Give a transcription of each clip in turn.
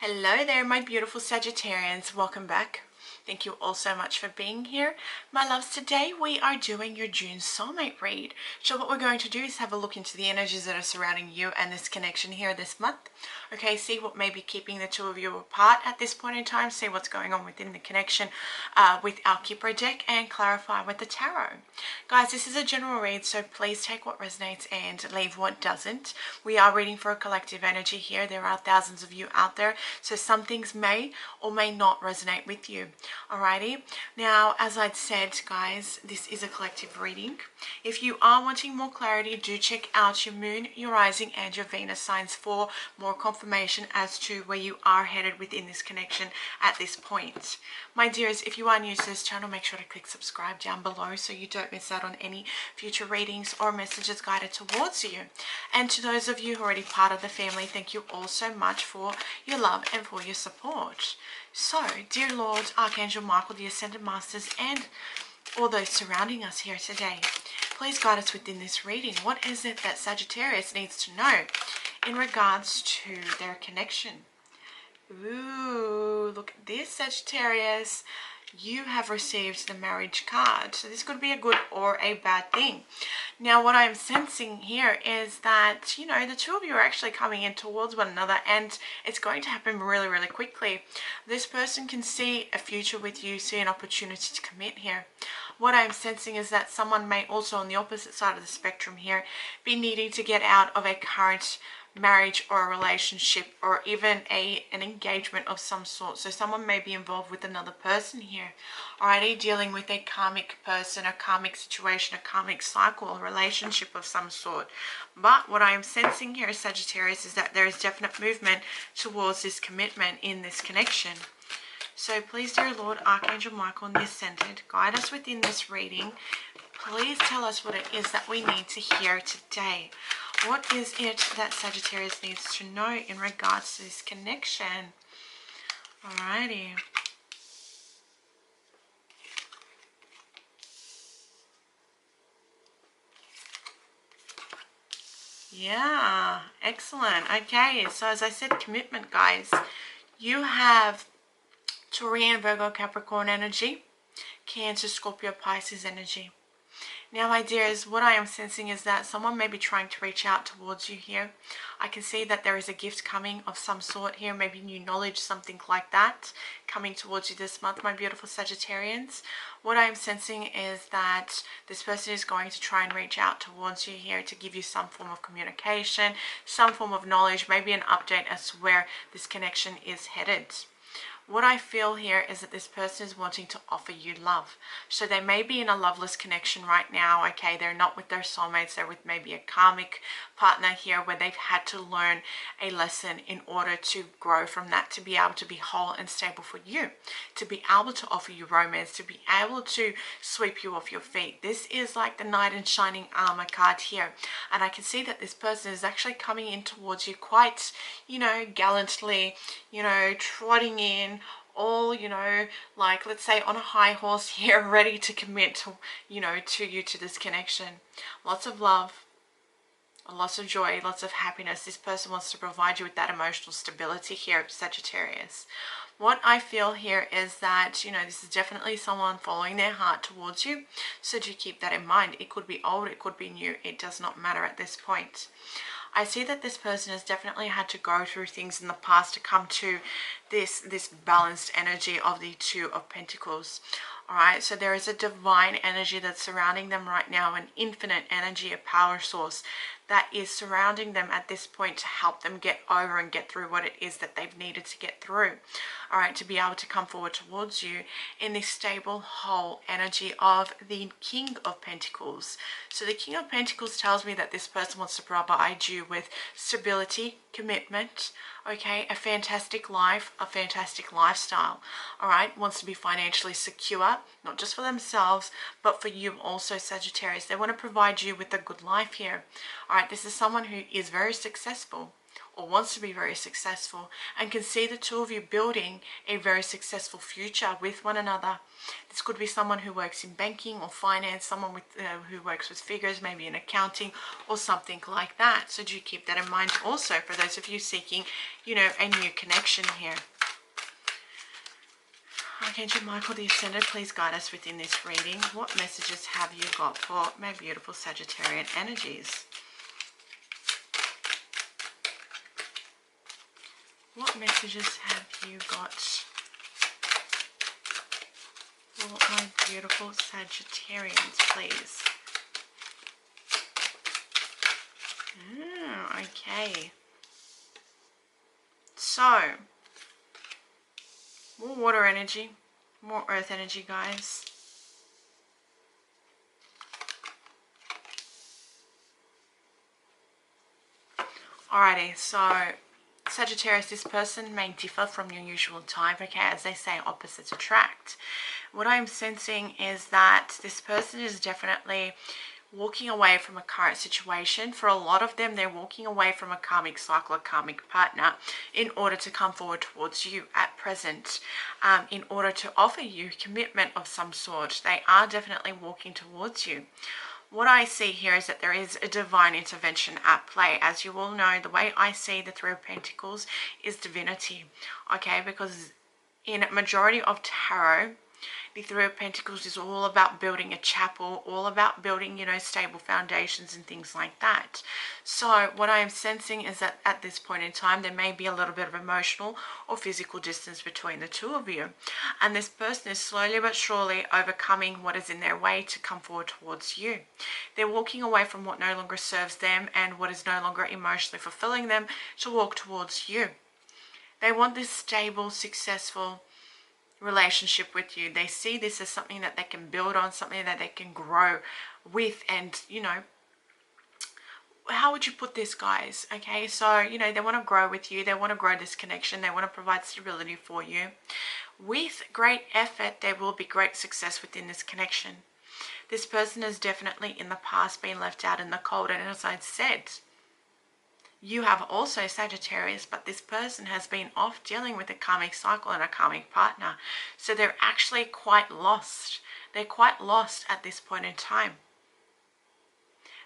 Hello there, my beautiful Sagittarians. Welcome back. Thank you all so much for being here. My loves, today we are doing your June soulmate read. So what we're going to do is have a look into the energies that are surrounding you and this connection here this month. Okay, see what may be keeping the two of you apart at this point in time. See what's going on within the connection with our Keeper deck and clarify with the tarot. Guys, this is a general read, so please take what resonates and leave what doesn't. We are reading for a collective energy here. There are thousands of you out there, so some things may or may not resonate with you. Alrighty, now as I'd said, guys, this is a collective reading. If you are wanting more clarity, do check out your moon, your rising and your Venus signs for more confirmation as to where you are headed within this connection at this point. My dears, if you are new to this channel, make sure to click subscribe down below so you don't miss out on any future readings or messages guided towards you. And to those of you who are already part of the family, thank you all so much for your love and for your support. So, dear Lord, Archangel Michael, the Ascended Masters, and all those surrounding us here today, please guide us within this reading. What is it that Sagittarius needs to know in regards to their connection? Ooh, look at this, Sagittarius. You have received the marriage card. So this could be a good or a bad thing. Now, what I'm sensing here is that, you know, the two of you are actually coming in towards one another, and it's going to happen really, really quickly. This person can see a future with you, see an opportunity to commit here. What I'm sensing is that someone may also, on the opposite side of the spectrum here, be needing to get out of a current marriage or a relationship, or even an engagement of some sort. So someone may be involved with another person here, alrighty, dealing with a karmic person, a karmic situation, a karmic cycle, a relationship of some sort. But what I am sensing here, Sagittarius, is that there is definite movement towards this commitment in this connection. So please, dear Lord, Archangel Michael and the Ascended, guide us within this reading. Please tell us what it is that we need to hear today. What is it that Sagittarius needs to know in regards to this connection? Alrighty. Yeah, excellent. Okay, so as I said, commitment, guys. You have Taurian, Virgo, Capricorn energy, Cancer, Scorpio, Pisces energy. Now, my dears, what I am sensing is that someone may be trying to reach out towards you here. I can see that there is a gift coming of some sort here, maybe new knowledge, something like that, coming towards you this month, my beautiful Sagittarians. What I am sensing is that this person is going to try and reach out towards you here to give you some form of communication, some form of knowledge, maybe an update as to where this connection is headed. What I feel here is that this person is wanting to offer you love. So they may be in a loveless connection right now, okay? They're not with their soulmates. They're with maybe a karmic partner here where they've had to learn a lesson in order to grow from that, to be able to be whole and stable for you, to be able to offer you romance, to be able to sweep you off your feet. This is like the knight in shining armor card here. And I can see that this person is actually coming in towards you quite, you know, gallantly, you know, trotting in, all, you know, like, let's say on a high horse here, ready to commit to, you know, to this connection. Lots of love, lots of joy, lots of happiness. This person wants to provide you with that emotional stability here, Sagittarius. What I feel here is that, you know, this is definitely someone following their heart towards you. So do keep that in mind. It could be old, it could be new. It does not matter at this point. I see that this person has definitely had to go through things in the past to come to this balanced energy of the Two of Pentacles. Alright, so there is a divine energy that's surrounding them right now, an infinite energy, a power source that is surrounding them at this point to help them get over and get through what it is that they've needed to get through. Alright, to be able to come forward towards you in this stable, whole energy of the King of Pentacles. So the King of Pentacles tells me that this person wants to provide you with stability, commitment, okay, a fantastic life, a fantastic lifestyle, all right, wants to be financially secure, not just for themselves, but for you also, Sagittarius. They want to provide you with a good life here, all right. This is someone who is very successful, or wants to be very successful, and can see the two of you building a very successful future with one another. This could be someone who works in banking or finance, someone with who works with figures, maybe in accounting or something like that. So do keep that in mind also for those of you seeking, you know, a new connection here. Archangel Michael the Ascended, please guide us within this reading. What messages have you got for my beautiful Sagittarian energies? What messages have you got for my beautiful Sagittarians, please? Okay. So, more water energy, more earth energy, guys. Alrighty, so Sagittarius, this person may differ from your usual type, okay? As they say, opposites attract. What I'm sensing is that this person is definitely walking away from a current situation. For a lot of them, they're walking away from a karmic cycle, a karmic partner, in order to come forward towards you at present, in order to offer you commitment of some sort. They are definitely walking towards you. What I see here is that there is a divine intervention at play. As you all know, the way I see the Three of Pentacles is divinity, okay? Because in majority of tarot, the Three of Pentacles is all about building a chapel, all about building, you know, stable foundations and things like that. So what I am sensing is that at this point in time, there may be a little bit of emotional or physical distance between the two of you. And this person is slowly but surely overcoming what is in their way to come forward towards you. They're walking away from what no longer serves them and what is no longer emotionally fulfilling them to walk towards you. They want this stable, successful relationship with you. They see this as something that they can build on, something that they can grow with, and you know, how would you put this, guys? Okay, so you know, they want to grow with you, they want to grow this connection, they want to provide stability for you. With great effort, there will be great success within this connection. This person has definitely in the past been left out in the cold, and as I said, you have also Sagittarius, but this person has been off dealing with a karmic cycle and a karmic partner. So they're actually quite lost. They're quite lost at this point in time.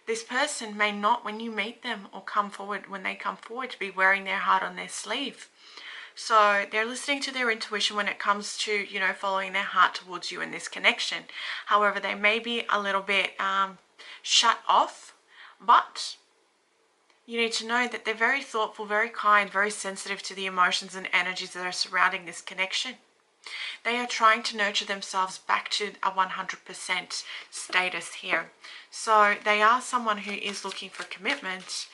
This person may not, when you meet them or come forward, when they come forward, to be wearing their heart on their sleeve. So they're listening to their intuition when it comes to, you know, following their heart towards you in this connection. However, they may be a little bit shut off, but you need to know that they're very thoughtful, very kind, very sensitive to the emotions and energies that are surrounding this connection. They are trying to nurture themselves back to a 100% status here. So they are someone who is looking for commitment,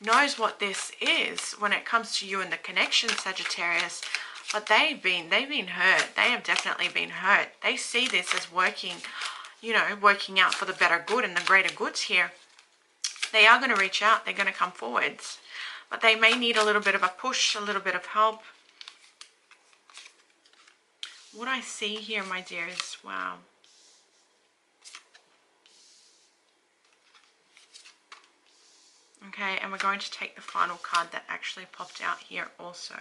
knows what this is when it comes to you and the connection, Sagittarius, but they've been hurt. They have definitely been hurt. They see this as working, you know, working out for the better good and the greater goods here. They are going to reach out, they're going to come forwards, but they may need a little bit of a push, a little bit of help. What I see here, my dears, wow. Okay, and we're going to take the final card that actually popped out here also.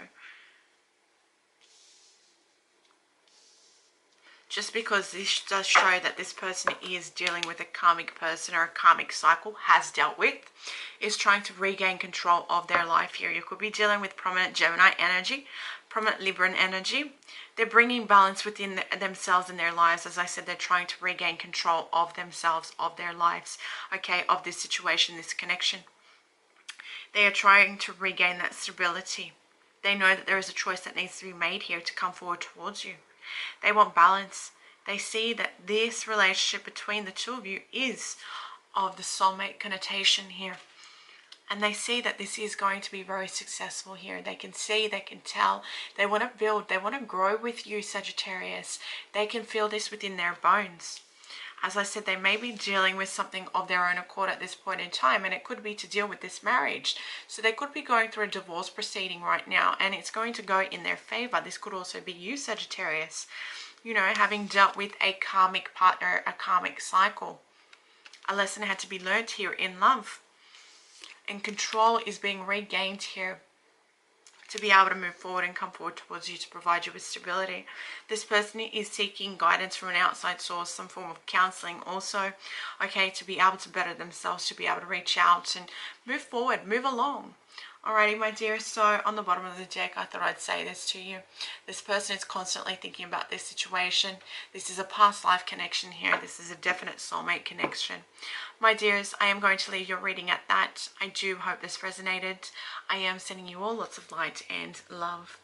Just because this does show that this person is dealing with a karmic person or a karmic cycle, has dealt with, is trying to regain control of their life here. You could be dealing with prominent Gemini energy, prominent Libran energy. They're bringing balance within themselves and their lives. As I said, they're trying to regain control of themselves, of their lives, okay, of this situation, this connection. They are trying to regain that stability. They know that there is a choice that needs to be made here to come forward towards you. They want balance. They see that this relationship between the two of you is of the soulmate connotation here. And they see that this is going to be very successful here. They can see, they can tell. They want to build, they want to grow with you, Sagittarius. They can feel this within their bones. As I said, they may be dealing with something of their own accord at this point in time, and it could be to deal with this marriage. So they could be going through a divorce proceeding right now, and it's going to go in their favor. This could also be you, Sagittarius, you know, having dealt with a karmic partner, a karmic cycle. A lesson had to be learned here in love. And control is being regained here. to be able to move forward and come forward towards you to provide you with stability. This person is seeking guidance from an outside source, some form of counseling also, okay, to be able to better themselves, to be able to reach out and move forward, move along. Alrighty, my dear, so on the bottom of the deck, I thought I'd say this to you. This person is constantly thinking about this situation. This is a past life connection here. This is a definite soulmate connection. My dears, I am going to leave your reading at that. I do hope this resonated. I am sending you all lots of light and love.